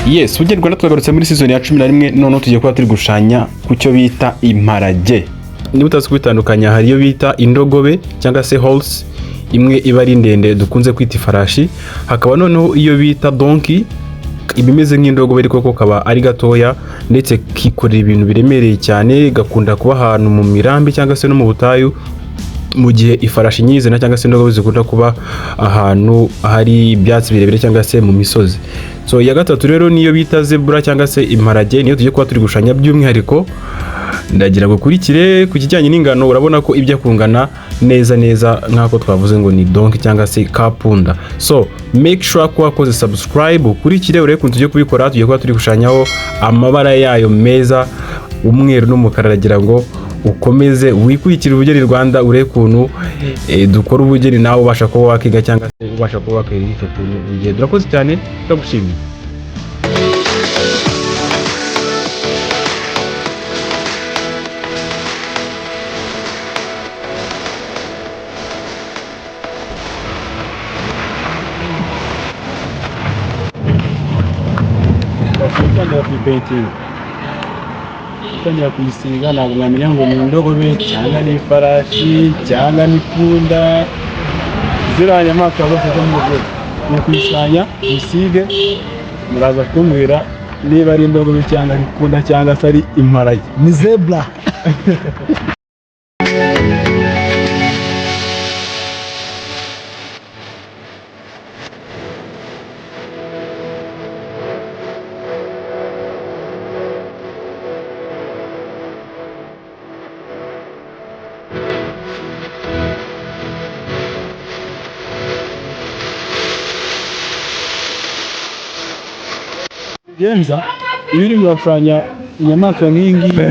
Yes, Ubugeni Rwanda twagarutse muri season ya 11 none tugiye kuba turi gushushanya ku cyo bita imparage. Niba utazi kubitandukanya hari iyo bita indogobe cyangwa se horse, imwe iba ari ndende dukunze kwita ifarashi, hakaba noneho iyo bita donkey ibimeze nk'indogobe ariko ko kaba ari gatoya ndetse kikorera ibintu biremereye cyane, gakunda kuba ahantu mu mirambi cyangwa se no mu butayu, mu gihe ifarashi nyizina cyangwa se indogobe zikunda kuba ahantu hari ibyatsi birebire cyangwa se mu misozi. So ya gatatu rero niyo bita zebra cyangwa se imparage, niyo tugiye kuba turi gushushanya by'umwihariko. Ndagira ngo kurikire ku kijyanye n'ingano, urabona ko ibyo kungana neza nk'ako twavuze ngo ni donkey cyangwa se kapunda. So make sure ko wakoze subscribe, ukurikire urebe ukuntu tugiye kubikora. Tugiye kuba turi gushushanyaho amabara yayo meza, umweru n'umukara. Ndagira ngo ukomeze wikurikira Ubugeni Rwanda urebe ukuntu dukora ubugeni nawe ubasha kuba wakiga cyangwa se ubasha kuba wakwigisha ukuntu ugiye. Durakoze cyane, ndagushimiye. Tangira kuyisiga ntabwo mwamenya ngo ni indogobe cyangwa ni ifarashi cyangwa ni punda. Ziriya nyamaswa zose zo mu rugo ni ukuyishushanya uyisige, muraza kumbwira niba ari indogobe cyangwa ari punda cyangwa se ari imparage. Ni zebra. Genza iyo uri gushushanya inyamaswa nk'iyi ngiyi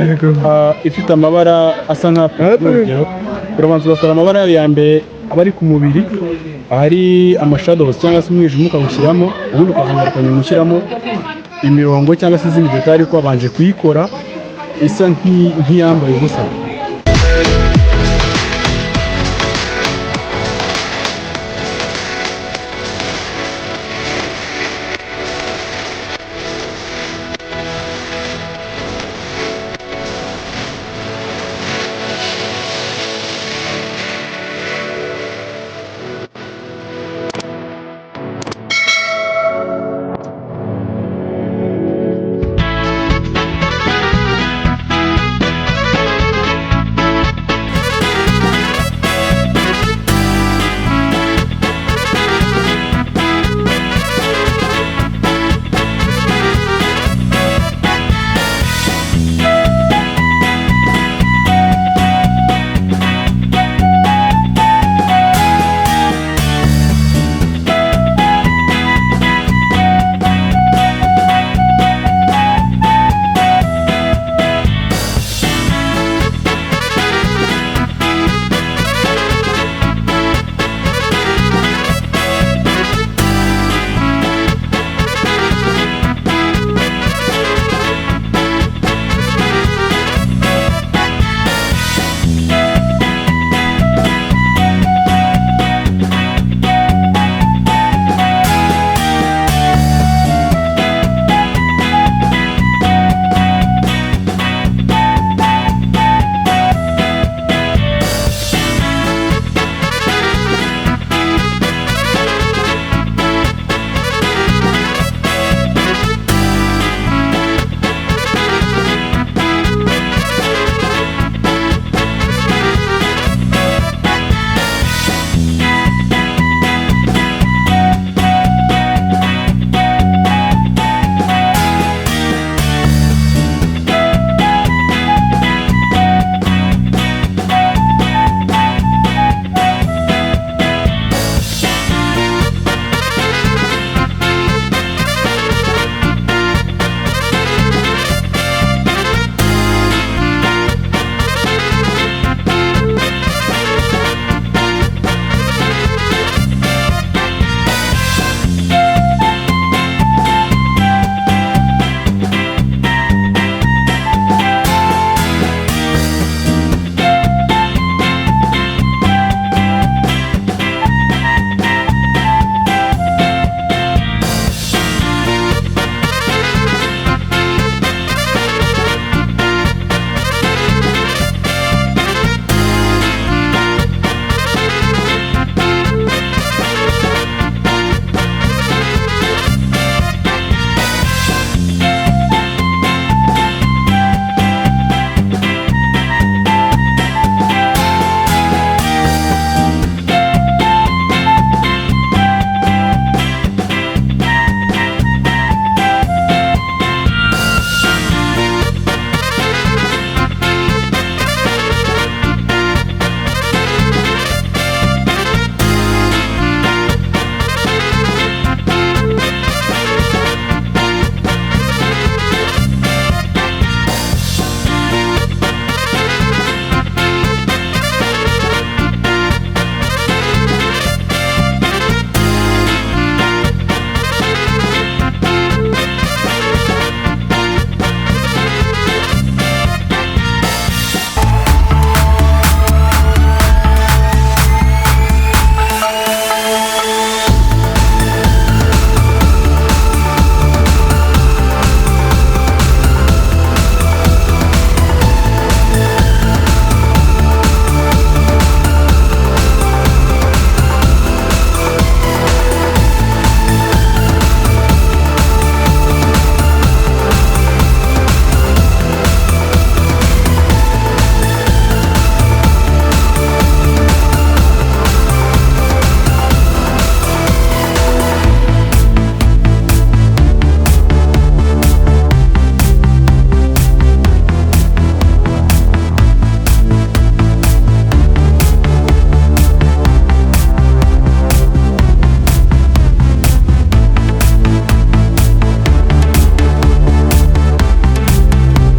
ifite amabara asa nk'urugero, urabanza ugasora amabara ya mbere aba ari ku mubiri, ahari amashadows cyangwa se umwijima ukawushyiramo, ubundi ukazamukanya umushyiramo imirongo cyangwa se izindi detali, ariko wabanje kuyikora isa nk'iyambaye ubusa.